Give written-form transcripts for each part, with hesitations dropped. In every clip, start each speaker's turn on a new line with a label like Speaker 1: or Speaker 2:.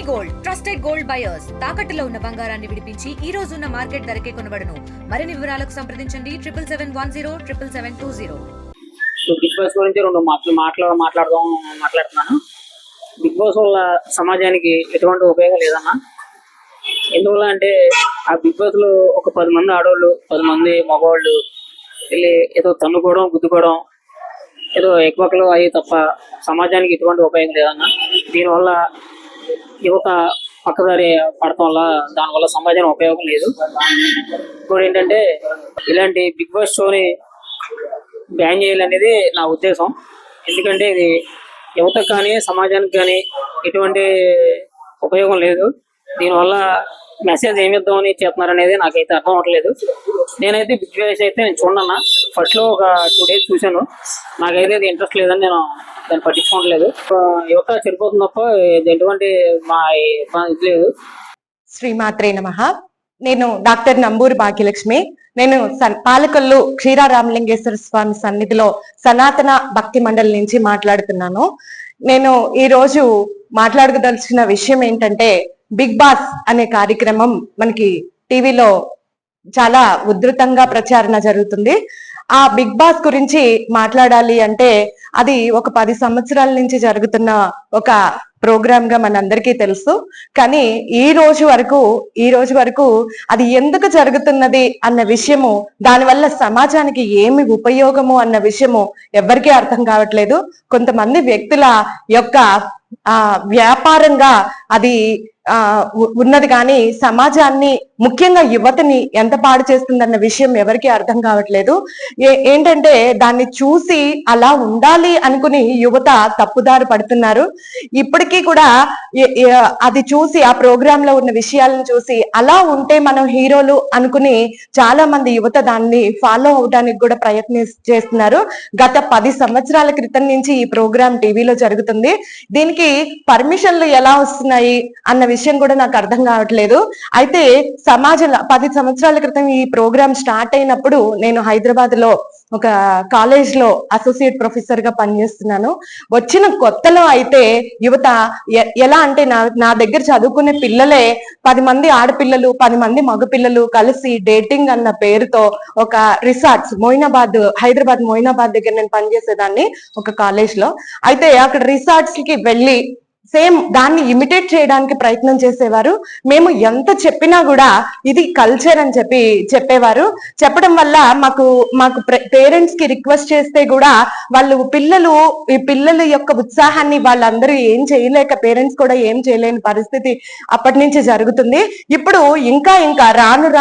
Speaker 1: Gold trusted gold buyers తాకట్టులో ఉన్న బంగారాన్ని విడిపించి ఈ రోజు ఉన్న మార్కెట్ ధరకే కొనబడును. మరిన్ని వివరాలకు సంప్రదించండి 7771077720.
Speaker 2: బిగ్ బాస్ గురించి రెండు మాట్లాడుతున్నాను. బిగ్ బాస్ వల్ల సమాజానికి ఎటువంటి ఉపయోగం లేదన్నా. ఎందువల్ల అంటే ఆ బిగ్ బాస్ లో ఒక 10 మంది ఆడవాళ్ళు 10 మంది మగవాళ్ళు వెళ్ళి ఏదో తన్నుకోవడం గుద్దుకోవడం ఏదో ఎక్కువలు అయ్యి తప్ప సమాజానికి ఎటువంటి ఉపయోగం లేదన్నా. దీనివల్ల యువత పక్కదారి పడటం వల్ల దానివల్ల సమాజానికి ఉపయోగం లేదు. ఇప్పుడు ఏంటంటే ఇలాంటి బిగ్ బాస్ షోని బ్యాన్ చేయాలనేది నా ఉద్దేశం. ఎందుకంటే ఇది యువతకు కానీ సమాజానికి కానీ ఎటువంటి ఉపయోగం లేదు. దీనివల్ల మెసేజ్ ఏమిద్దామని చెప్తున్నారు అనేది నాకైతే అర్థం అవ్వట్లేదు. నేనైతే బిగ్ బాస్ అయితే నేను చూడన్నా. ఫస్ట్ లో ఒక 2 days చూశాను. నాకైతే ఇది ఇంట్రెస్ట్ లేదని నేను దాన్ని పట్టించుకోవట్లేదు. యువత చెడిపోతుంది తప్ప ఎటువంటి మా ఇది లేదు.
Speaker 3: శ్రీమాత్రే నమః. నేను డాక్టర్ నంబూరి భాగ్యలక్ష్మి. నేను పాలకొల్లు క్షీరారామలింగేశ్వర స్వామి సన్నిధిలో సనాతన భక్తి మండలి నుంచి మాట్లాడుతున్నాను. నేను ఈ రోజు మాట్లాడదలిచిన విషయం ఏంటంటే, బిగ్ బాస్ అనే కార్యక్రమం మనకి టీవీలో చాలా ఉధృతంగా ప్రచారణ జరుగుతుంది. ఆ బిగ్ బాస్ గురించి మాట్లాడాలి అంటే అది ఒక 10 సంవత్సరాల నుంచి జరుగుతున్న ఒక ప్రోగ్రామ్ గా మనందరికీ తెలుసు. కానీ ఈ రోజు వరకు అది ఎందుకు జరుగుతున్నది అన్న విషయము, దానివల్ల సమాజానికి ఏమి ఉపయోగము అన్న విషయము ఎవరికీ అర్థం కావట్లేదు. కొంతమంది వ్యక్తుల యొక్క వ్యాపారంగా అది ఉన్నది, కానీ సమాజాన్ని ముఖ్యంగా యువతని ఎంత పాడు చేస్తుందన్న విషయం ఎవరికి అర్థం కావట్లేదు. ఏంటంటే దాన్ని చూసి అలా ఉండాలి అనుకుని యువత తప్పుదారి పడుతున్నారు. ఇప్పటికీ కూడా అది చూసి ఆ ప్రోగ్రామ్ లో ఉన్న విషయాలను చూసి అలా ఉంటే మనం హీరోలు అనుకుని చాలా మంది యువత దాన్ని ఫాలో అవడానికి కూడా చేస్తున్నారు. గత 10 సంవత్సరాల క్రితం నుంచి ఈ ప్రోగ్రామ్ టీవీలో జరుగుతుంది. దీనికి పర్మిషన్లు ఎలా వస్తున్నాయి అన్న విషయం కూడా నాకు అర్థం కావట్లేదు. అయితే సమాజంలో 10 సంవత్సరాల క్రితం ఈ ప్రోగ్రామ్ స్టార్ట్ అయినప్పుడు నేను హైదరాబాద్ లో ఒక కాలేజ్ లో అసోసియేట్ ప్రొఫెసర్ గా పనిచేస్తున్నాను. వచ్చిన కొత్తలో అయితే యువత ఎలా అంటే నా దగ్గర చదువుకునే పిల్లలే 10 మంది ఆడపిల్లలు 10 మంది మగపిల్లలు కలిసి డేటింగ్ అన్న పేరుతో ఒక రిసార్ట్స్ హైదరాబాద్ మొయినాబాద్ దగ్గర నేను పనిచేసేదాన్ని ఒక కాలేజ్ లో. అయితే అక్కడ రిసార్ట్స్ కి వెళ్ళి సేమ్ దాన్ని ఇమిటేట్ చేయడానికి ప్రయత్నం చేసేవారు. మేము ఎంత చెప్పినా కూడా ఇది కల్చర్ అని చెప్పేవారు. చెప్పడం వల్ల మాకు పేరెంట్స్ కి రిక్వెస్ట్ చేస్తే కూడా వాళ్ళు పిల్లల యొక్క ఉత్సాహాన్ని వాళ్ళందరూ ఏం చేయలేక, పేరెంట్స్ కూడా ఏం చేయలేని పరిస్థితి అప్పటి నుంచి జరుగుతుంది. ఇప్పుడు ఇంకా రాను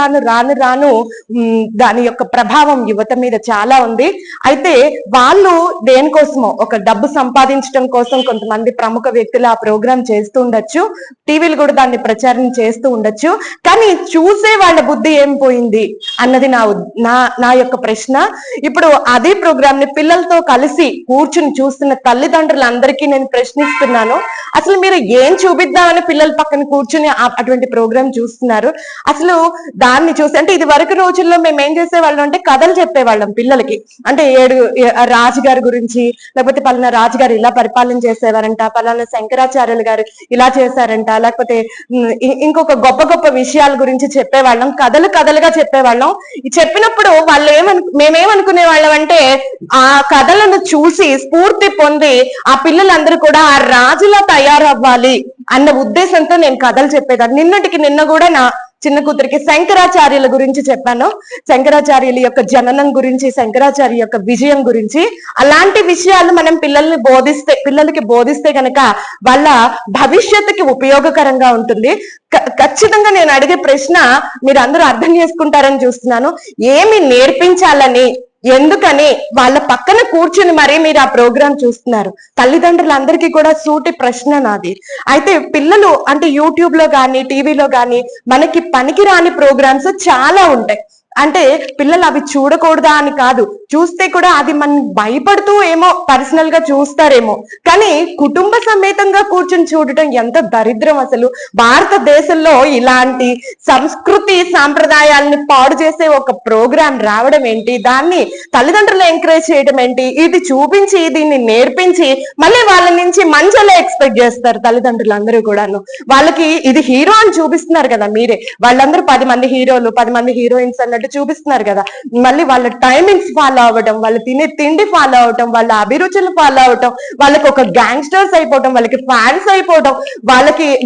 Speaker 3: దాని యొక్క ప్రభావం యువత మీద చాలా ఉంది. అయితే వాళ్ళు దేనికోసమో ఒక డబ్బు సంపాదించడం కోసం కొంతమంది ప్రముఖ వ్యక్తులు ఆ ప్రోగ్రామ్ చేస్తూ ఉండొచ్చు, టీవీలు కూడా దాన్ని ప్రచారం చేస్తూ ఉండొచ్చు. కానీ చూసే వాళ్ళ బుద్ధి ఏం పోయింది అన్నది నా యొక్క ప్రశ్న. ఇప్పుడు అదే ప్రోగ్రామ్ ని పిల్లలతో కలిసి కూర్చుని చూస్తున్న తల్లిదండ్రులందరికీ నేను ప్రశ్నిస్తున్నాను. అసలు మీరు ఏం చూపిద్దామని పిల్లల పక్కన కూర్చుని అటువంటి ప్రోగ్రామ్ చూస్తున్నారు? అసలు దాన్ని చూసి అంటే ఇది వరకు రోజుల్లో మేము ఏం చేసేవాళ్ళం అంటే కథలు చెప్పేవాళ్ళం పిల్లలకి. అంటే 7 రాజుగారి గురించి, లేకపోతే పలానా రాజుగారు ఇలా పరిపాలన చేసేవారంట, పలానా శంకరాచార్యులు గారు ఇలా చేశారంట, లేకపోతే ఇంకొక గొప్ప విషయాల గురించి చెప్పేవాళ్ళం. కథలుగా చెప్పేవాళ్ళం. చెప్పినప్పుడు మేమేమనుకునే వాళ్ళం అంటే ఆ కథలను చూసి స్ఫూర్తి పొంది ఆ పిల్లలందరూ కూడా ఆ రాజులా తయారవ్వాలి అన్న ఉద్దేశంతో నేను కథలు చెప్పేదాన్ని. నిన్న కూడా నా చిన్న కూతురికి శంకరాచార్యుల గురించి చెప్పాను. శంకరాచార్యుల యొక్క జననం గురించి, శంకరాచార్య యొక్క విజయం గురించి. అలాంటి విషయాలు మనం పిల్లలకి బోధిస్తే కనుక వాళ్ళ భవిష్యత్తుకి ఉపయోగకరంగా ఉంటుంది. ఖచ్చితంగా నేను అడిగే ప్రశ్న మీరు అందరూ అర్థం చేసుకుంటారని చూస్తున్నాను. ఏమి నేర్పించాలని, ఎందుకని వాళ్ళ పక్కన కూర్చుని మరీ మీరు ఆ ప్రోగ్రాం చూస్తున్నారు? తల్లిదండ్రులందరికీ కూడా సూటి ప్రశ్న నాది. అయితే పిల్లలు అంటే యూట్యూబ్ లో కానీ టీవీలో కానీ మనకి పనికిరాని ప్రోగ్రామ్స్ చాలా ఉంటాయి. అంటే పిల్లలు అవి చూడకూడదా అని కాదు, చూస్తే కూడా అది మనం భయపడుతూ ఏమో పర్సనల్ గా చూస్తారేమో, కానీ కుటుంబ సమేతంగా కూర్చొని చూడటం ఎంత దరిద్రం అసలు. భారతదేశంలో ఇలాంటి సంస్కృతి సాంప్రదాయాలని పాడు చేసే ఒక ప్రోగ్రాం రావడం ఏంటి, దాన్ని తల్లిదండ్రులు ఎంకరేజ్ చేయడం ఏంటి, ఇది చూపించి దీన్ని నేర్పించి మళ్ళీ వాళ్ళ నుంచి మంచిగా ఎక్స్పెక్ట్ చేస్తారు తల్లిదండ్రులు అందరూ కూడాను. వాళ్ళకి ఇది హీరో అని చూపిస్తున్నారు కదా మీరే, వాళ్ళందరూ 10 మంది హీరోలు 10 మంది హీరోయిన్స్ అన్నట్టు చూపిస్తున్నారు కదా, మళ్ళీ వాళ్ళ టైమింగ్స్ ఫాలో అవ్వటం, వాళ్ళు తినే తిండి ఫాలో అవటం, వాళ్ళ అభిరుచులు ఫాలో అవటం, వాళ్ళకి ఒక గ్యాంగ్స్టర్స్ అయిపోవటం, వాళ్ళకి ఫ్యాన్స్ అయిపోవటం,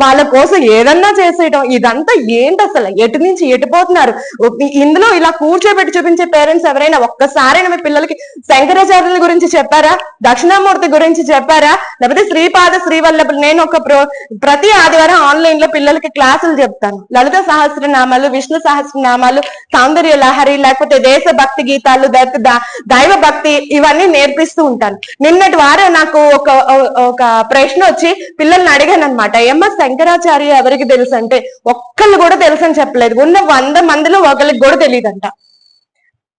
Speaker 3: వాళ్ళ కోసం ఏదన్నా చేసేయటం, ఇదంతా ఏంటి అసలు, ఎటు నుంచి ఎటు పోతున్నారు? ఇందులో ఇలా కూర్చోబెట్టి చూపించే పేరెంట్స్ ఎవరైనా ఒక్కసారైనా మీ పిల్లలకి శంకరాచార్యుల గురించి చెప్పారా, దక్షిణామూర్తి గురించి చెప్పారా, లేకపోతే శ్రీపాద శ్రీవల్లభులు? నేను ప్రతి ఆదివారం ఆన్లైన్ లో పిల్లలకి క్లాసులు చెప్తాను. లలిత సహస్రనామాలు, విష్ణు సహస్రనామాలు, సౌందర్య లహరి, లేకపోతే దేశభక్తి గీతాలు, దైవ భక్తి, ఇవన్నీ నేర్పిస్తూ ఉంటాను. నిన్నటి వారం నాకు ఒక ప్రశ్న వచ్చి పిల్లల్ని అడిగాను అనమాట, ఏమ్మా శంకరాచార్య ఎవరికి తెలుసు అంటే ఒక్కళ్ళు కూడా తెలుసు అని చెప్పలేదు. ఉన్న 100 మందిలో ఒకరికి కూడా తెలియదంట.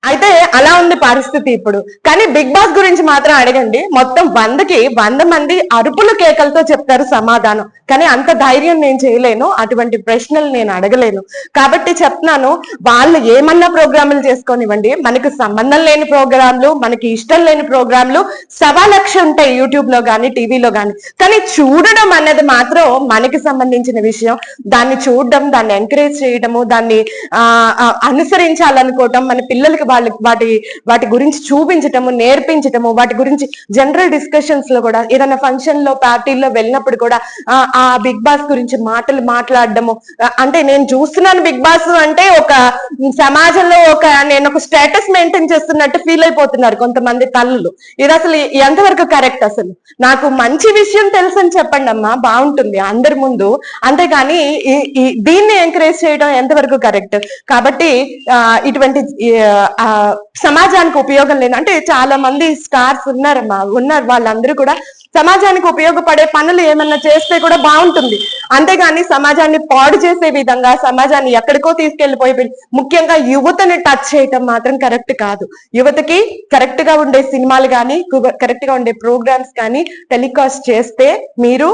Speaker 3: అయితే అలా ఉంది పరిస్థితి ఇప్పుడు. కానీ బిగ్ బాస్ గురించి మాత్రం అడగండి, మొత్తం 100కి 100 మంది అరుపులు కేకలతో చెప్తారు సమాధానం. కానీ అంత ధైర్యం నేను చేయలేను, అటువంటి ప్రశ్నలు నేను అడగలేను. కాబట్టి చెప్తున్నాను, వాళ్ళు ఏమన్నా ప్రోగ్రాములు చేసుకోనివ్వండి, మనకు సంబంధం లేని ప్రోగ్రాంలు, మనకి ఇష్టం లేని ప్రోగ్రాంలు 1,00,000 ఉంటాయి యూట్యూబ్ లో కానీ టీవీలో కానీ. కానీ చూడడం అనేది మాత్రం మనకి సంబంధించిన విషయం. దాన్ని చూడడం, దాన్ని ఎంకరేజ్ చేయడము, దాన్ని అనుసరించాలనుకోవటం, మన పిల్లలకి వాటి గురించి చూపించటము, నేర్పించటము, వాటి గురించి జనరల్ డిస్కషన్స్ లో కూడా, ఏదైనా ఫంక్షన్ లో పార్టీల్లో వెళ్ళినప్పుడు కూడా ఆ బిగ్ బాస్ గురించి మాట్లాడడము. అంటే నేను చూస్తున్నాను బిగ్ బాస్ అంటే ఒక సమాజంలో నేను ఒక స్టేటస్ మెయింటైన్ చేస్తున్నట్టు ఫీల్ అయిపోతున్నారు కొంతమంది తల్లులు. ఇది అసలు ఎంతవరకు కరెక్ట్? అసలు నాకు మంచి విషయం తెలుసు అని చెప్పండి అమ్మా, బాగుంటుంది అందరి ముందు, అంతేగాని దీన్ని ఎంకరేజ్ చేయడం ఎంతవరకు కరెక్ట్? కాబట్టి ఇటువంటి సమాజానికి ఉపయోగం లేదు. అంటే చాలా మంది స్టార్స్ ఉన్నారు, వాళ్ళందరూ కూడా సమాజానికి ఉపయోగపడే పనులు ఏమన్నా చేస్తే కూడా బాగుంటుంది. అంతేగాని సమాజాన్ని పాడు చేసే విధంగా, సమాజాన్ని ఎక్కడికో తీసుకెళ్లిపోయి ముఖ్యంగా యువతని టచ్ చేయటం మాత్రం కరెక్ట్ కాదు. యువతకి కరెక్ట్ గా ఉండే సినిమాలు కానీ, కరెక్ట్ గా ఉండే ప్రోగ్రామ్స్ కానీ టెలికాస్ట్ చేస్తే మీరు,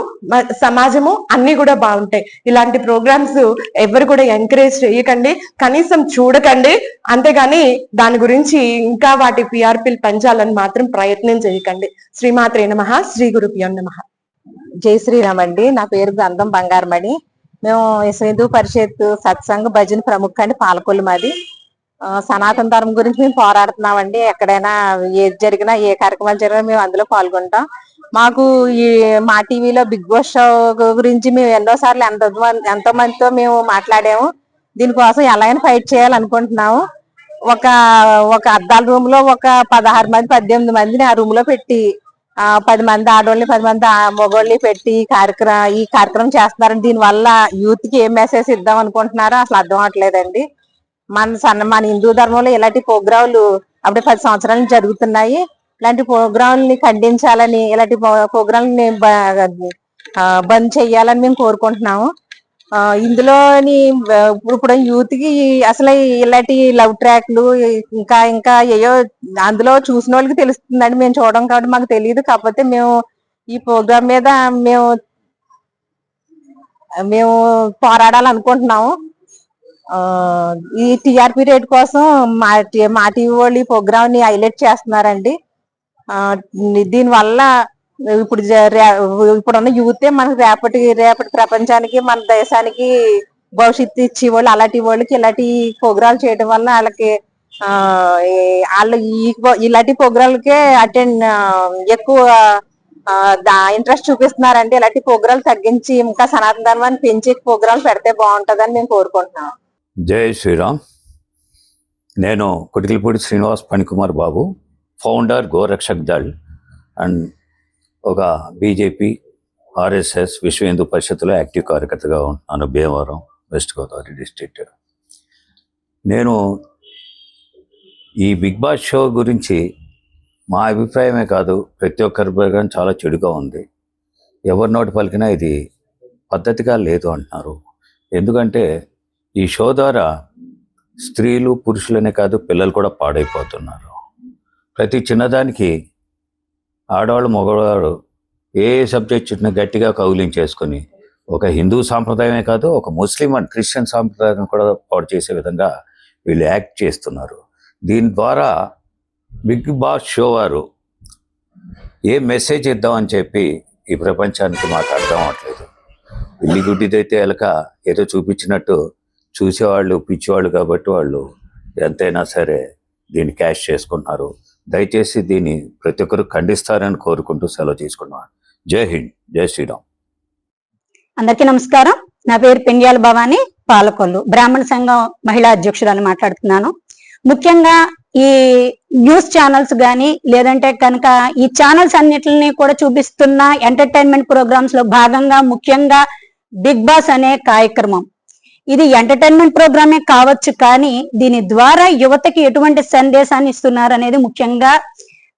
Speaker 3: సమాజము అన్ని కూడా బాగుంటాయి. ఇలాంటి ప్రోగ్రామ్స్ ఎవరు కూడా ఎంకరేజ్ చేయకండి, కనీసం చూడకండి. అంతేగాని దాని గురించి ఇంకా వాటి పిఆర్పీలు పెంచాలని మాత్రం ప్రయత్నం చేయకండి. శ్రీమాత్రే నమః, శ్రీ గురుభ్యో నమః.
Speaker 4: జై శ్రీరామ్ అండి. నా పేరు గంధం బంగారమణి. మేము హిందూ పరిషత్ సత్సంగ భజన ప్రముఖ అండి, పాలకొల్లు మాది. సనాతన ధర్మం గురించి మేము పోరాడుతున్నామండి. ఎక్కడైనా ఏది జరిగినా, ఏ కార్యక్రమాలు జరిగినా మేము అందులో పాల్గొంటాం. మాకు ఈ మా టీవీలో బిగ్ బాస్ షో గురించి మేము ఎన్నోసార్లు ఎంతో మందితో మేము మాట్లాడాము. దీనికోసం ఎలా అయినా ఫైట్ చేయాలనుకుంటున్నాము. ఒక అద్దాల రూమ్ లో ఒక 16 మంది 18 మందిని ఆ రూమ్ లో పెట్టి 10 మంది ఆడవాళ్ళని 10 మంది మగవాళ్ళని పెట్టి ఈ కార్యక్రమం చేస్తున్నారండి. దీని వల్ల యూత్ కి ఏం మెసేజ్ ఇద్దాం అనుకుంటున్నారో అసలు అర్థం అవట్లేదండి. మన హిందూ ధర్మంలో ఇలాంటి ప్రోగ్రాంలు అప్పుడే 10 సంవత్సరాల నుంచి జరుగుతున్నాయి. ఇలాంటి ప్రోగ్రాంలని ఖండించాలని, ఇలాంటి ప్రోగ్రాంలని బంద్ చెయ్యాలని మేము కోరుకుంటున్నాము. ఇందులోని ఇప్పుడు యూత్ కి అసలు ఇలాంటి లవ్ ట్రాక్లు ఇంకా ఏయో అందులో చూసిన వాళ్ళకి తెలుస్తుందండి. మేము చూడడం కాబట్టి మాకు తెలియదు. కాకపోతే మేము ఈ ప్రోగ్రాం మీద మేము పోరాడాలనుకుంటున్నాము. ఈ టిఆర్పి రేట్ కోసం మా టీవీ వాళ్ళు ఈ ప్రోగ్రామ్ ని హైలైట్ చేస్తున్నారండి. దీని వల్ల ఇప్పుడున్న యూతే మనకి రేపటి ప్రపంచానికి, మన దేశానికి భవిష్యత్తు ఇచ్చేవాళ్ళు. అలాంటి వాళ్ళకి ఇలాంటి ప్రోగ్రాలు చేయడం వల్ల వాళ్ళకి ఇలాంటి ప్రోగ్రాలకే ఎక్కువ ఇంట్రెస్ట్ చూపిస్తున్నారండి. ఇలాంటి ప్రోగ్రాలు తగ్గించి ఇంకా సనాతన ధర్మాన్ని పెంచి ప్రోగ్రాలు పెడితే బాగుంటుందని మేము కోరుకుంటున్నాం.
Speaker 5: జై శ్రీరామ్. నేను కొటికలపూడి శ్రీనివాస్ పనికుమార్ బాబు, ఫౌండర్ గోరక్షక్ దళ్ అండ్ ఒక బీజేపీ ఆర్ఎస్ఎస్ విశ్వ హిందూ పరిషత్తులో యాక్టివ్ కార్యకర్తగా ఉన్నాను, భీమవరం వెస్ట్ గోదావరి డిస్ట్రిక్ట్. నేను ఈ బిగ్ బాస్ షో గురించి మా అభిప్రాయమే కాదు, ప్రతి ఒక్కరి అభిప్రాయం చాలా చెడుగా ఉంది. ఎవరి నోటి పలికినా ఇది పద్ధతిగా లేదు అంటున్నారు. ఎందుకంటే ఈ షో ద్వారా స్త్రీలు పురుషులనే కాదు పిల్లలు కూడా పాడైపోతున్నారు. ప్రతి చిన్నదానికి ఆడవాళ్ళు మగవాళ్ళు ఏ సబ్జెక్ట్ చుట్టినా గట్టిగా కౌలించేసుకొని ఒక హిందూ సాంప్రదాయమే కాదు, ఒక ముస్లిం అండ్ క్రిస్టియన్ సాంప్రదాయం కూడా పాడు చేసే విధంగా వీళ్ళు యాక్ట్ చేస్తున్నారు. దీని ద్వారా బిగ్ బాస్ షో వారు ఏ మెసేజ్ ఇద్దామని చెప్పి ఈ ప్రపంచానికి మాకు అర్థం అవట్లేదు. ఇల్లి గుడ్డిదైతే ఎలక ఏదో చూపించినట్టు చూసేవాళ్ళు పిచ్చివాళ్ళు కాబట్టి వాళ్ళు ఎంతైనా సరే దీన్ని క్యాష్ చేసుకుంటున్నారు. దయచేసి దీన్ని ప్రతి ఒక్కరు ఖండిస్తారని కోరుకుంటూ సెలవు తీసుకున్నాను. జై హింద్, జై శ్రీరామ్.
Speaker 6: అందరికీ నమస్కారం. నా పేరు పెండ్యాల భవాని, పాలకొల్లు బ్రాహ్మణ సంఘం మహిళా అధ్యక్షురాలు మాట్లాడుతున్నాను. ముఖ్యంగా ఈ న్యూస్ ఛానల్స్ గాని లేదంటే కనుక ఈ ఛానల్స్ అన్నిటిని కూడా చూపిస్తున్న ఎంటర్టైన్మెంట్ ప్రోగ్రామ్స్ లో భాగంగా ముఖ్యంగా బిగ్ బాస్ అనే కార్యక్రమం, ఇది ఎంటర్టైన్మెంట్ ప్రోగ్రామే కావచ్చు, కానీ దీని ద్వారా యువతకి ఎటువంటి సందేశాన్ని ఇస్తున్నారు అనేది ముఖ్యంగా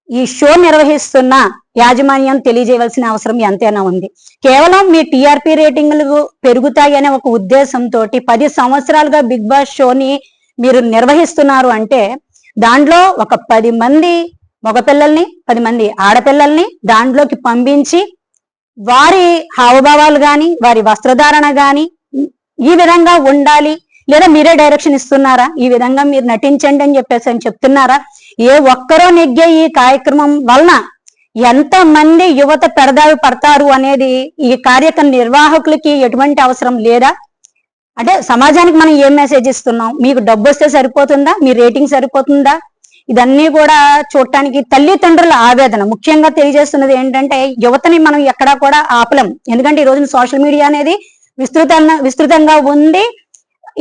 Speaker 6: ఈ షో నిర్వహిస్తున్న యాజమాన్యం తెలియజేయవలసిన అవసరం ఎంతైనా ఉంది. కేవలం మీ టీఆర్పీ రేటింగ్లు పెరుగుతాయి అనే ఒక ఉద్దేశంతో 10 సంవత్సరాలుగా బిగ్ బాస్ షోని మీరు నిర్వహిస్తున్నారు అంటే దాంట్లో ఒక 10 మంది మగపిల్లల్ని 10 మంది ఆడపిల్లల్ని దాంట్లోకి పంపించి వారి హావభావాలు గాని వారి వస్త్రధారణ గాని ఈ విధంగా ఉండాలి, లేదా మీరే డైరెక్షన్ ఇస్తున్నారా, ఈ విధంగా మీరు నటించండి అని చెప్పేసి అని చెప్తున్నారా? ఏ ఒక్కరో నెగ్గే ఈ కార్యక్రమం వలన ఎంత మంది యువత పెడదావి పడతారు అనేది ఈ కార్యక్రమ నిర్వాహకులకి ఎటువంటి అవసరం లేదా? అంటే సమాజానికి మనం ఏం మెసేజ్ ఇస్తున్నాం? మీకు డబ్బు వస్తే సరిపోతుందా? మీ రేటింగ్ సరిపోతుందా? ఇదన్నీ కూడా చూడటానికి తల్లిదండ్రుల ఆవేదన. ముఖ్యంగా తెలియజేస్తున్నది ఏంటంటే యువతని మనం ఎక్కడా కూడా ఆపలేం. ఎందుకంటే ఈ రోజున సోషల్ మీడియా అనేది విస్తృతంగా ఉంది.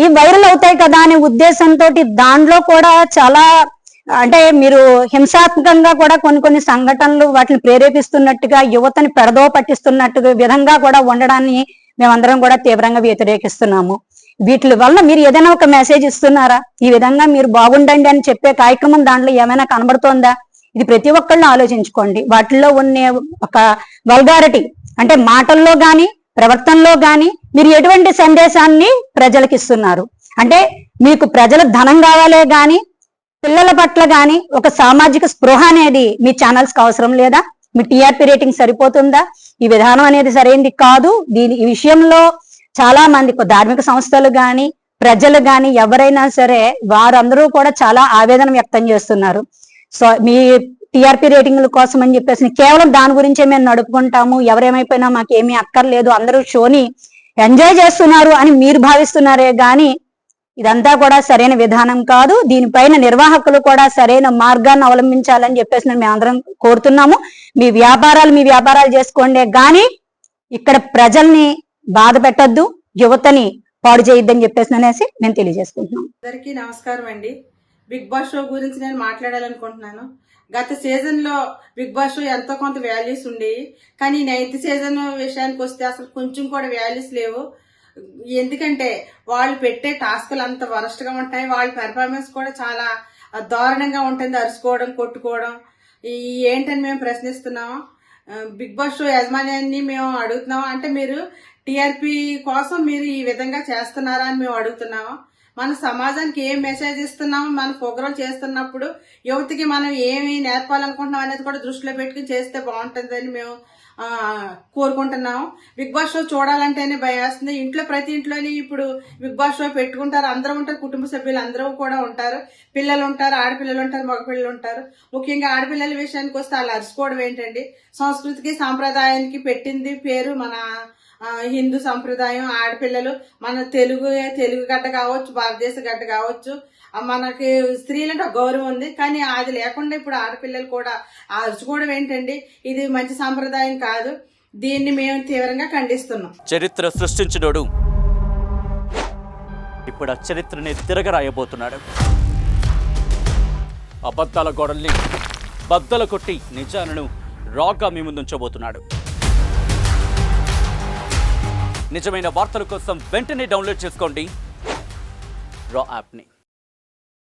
Speaker 6: ఈ వైరల్ అవుతాయి కదా అనే ఉద్దేశంతో దాంట్లో కూడా చాలా అంటే మీరు హింసాత్మకంగా కూడా కొన్ని సంఘటనలు వాటిని ప్రేరేపిస్తున్నట్టుగా యువతని పెడదో పట్టిస్తున్నట్టుగా విధంగా కూడా ఉండడాన్ని మేమందరం కూడా తీవ్రంగా వ్యతిరేకిస్తున్నాము. వీటి వల్ల మీరు ఏదైనా ఒక మెసేజ్ ఇస్తున్నారా? ఈ విధంగా మీరు బాగుండండి అని చెప్పే కార్యక్రమం దాంట్లో ఏమైనా కనబడుతోందా? ఇది ప్రతి ఒక్కళ్ళు ఆలోచించుకోండి. వాటిల్లో ఉన్న ఒక వల్గారిటీ అంటే మాటల్లో గాని ప్రవర్తనలో గాని మీరు ఎటువంటి సందేశాన్ని ప్రజలకు ఇస్తున్నారు? అంటే మీకు ప్రజల ధనం కావాలే గాని పిల్లల పట్ల గాని ఒక సామాజిక స్పృహ అనేది మీ ఛానల్స్ కి అవసరం లేదా? మీ టీఆర్పీ రేటింగ్ సరిపోతుందా? ఈ విధానం అనేది సరైనది కాదు. ఈ విషయంలో చాలా మంది ధార్మిక సంస్థలు గాని ప్రజలు గాని ఎవరైనా సరే వారందరూ కూడా చాలా ఆవేదన వ్యక్తం చేస్తున్నారు. సో మీ టీఆర్పీ రేటింగ్ల కోసం అని చెప్పేసి కేవలం దాని గురించే మేము నడుపుకుంటాము, ఎవరేమైపోయినా మాకు ఏమీ అక్కర్లేదు, అందరూ షోని ఎంజాయ్ చేస్తున్నారు అని మీరు భావిస్తున్నారే గాని ఇదంతా కూడా సరైన విధానం కాదు. దీనిపైన నిర్వాహకులు కూడా సరైన మార్గాన్ని అవలంబించాలని చెప్పేసి మేమందరం కోరుతున్నాము. మీ వ్యాపారాలు చేసుకోండి గాని ఇక్కడ ప్రజల్ని బాధ పెట్టద్దు, యువతని పాడు చేయొద్దని చెప్పేసి అనేసి నేను తెలియజేసుకుంటున్నాను.
Speaker 7: అందరికీ నమస్కారం అండి. బిగ్ బాస్ షో గురించి నేను మాట్లాడాలనుకుంటున్నాను. గత సీజన్ లో బిగ్ బాస్ షో ఎంతో కొంత వాల్యూస్ ఉండేవి, కానీ 9th సీజన్ విషయానికి వస్తే అసలు కొంచెం కూడా వాల్యూస్ లేవు. ఎందుకంటే వాళ్ళు పెట్టే టాస్కులు అంత వరస్ట్ గా ఉంటాయి, వాళ్ళ పెర్ఫార్మెన్స్ కూడా చాలా దారుణంగా ఉంటుంది, అరుచుకోవడం కొట్టుకోవడం. ఏంటని మేము ప్రశ్నిస్తున్నాము. బిగ్ బాస్ షో యాజమాన్యాన్ని మేము అడుగుతున్నాము. అంటే మీరు టీఆర్పీ కోసం మీరు ఈ విధంగా చేస్తున్నారా అని మేము అడుగుతున్నాము. మన సమాజానికి ఏం మెసేజ్ ఇస్తున్నాము, మన ప్రోగ్రాం చేస్తున్నప్పుడు యువతకి మనం ఏమి నేర్పాలనుకుంటున్నాం అనేది కూడా దృష్టిలో పెట్టుకుని చేస్తే బాగుంటుందని మేము కోరుకుంటున్నాము. బిగ్ బాస్ షో చూడాలంటేనే భయం వేస్తుంది. ఇంట్లో ప్రతి ఇంట్లోని ఇప్పుడు బిగ్ బాస్ షో పెట్టుకుంటారు, అందరూ ఉంటారు, కుటుంబ సభ్యులు అందరూ కూడా ఉంటారు, పిల్లలు ఉంటారు, ఆడపిల్లలు ఉంటారు, మగపిల్లలు ఉంటారు. ముఖ్యంగా ఆడపిల్లల విషయానికి వస్తే వాళ్ళు అరుచుకోవడం ఏంటండి? సంస్కృతికి సాంప్రదాయానికి పెట్టింది పేరు మన హిందూ సంప్రదాయం. ఆడపిల్లలు మన తెలుగు గడ్డ కావచ్చు, భారతదేశ గడ్డ కావచ్చు, మనకి స్త్రీలంటే గౌరవం ఉంది, కానీ అది లేకుండా ఇప్పుడు ఆడపిల్లలు కూడా అరుచుకోవడం ఏంటండి? ఇది మంచి సాంప్రదాయం కాదు. దీన్ని మేము తీవ్రంగా ఖండిస్తున్నాం.
Speaker 8: చరిత్ర సృష్టించినోడు ఇప్పుడు ఆ చరిత్రని తిరగరాయబోతున్నాడు. అబద్ధాల గోడల్ని బద్దలు కొట్టి నిజాలను రాగా మీ ముందుంచబోతున్నాడు. నిజమైన వార్తల కోసం వెంటనే డౌన్లోడ్ చేసుకోండి రా యాప్ని.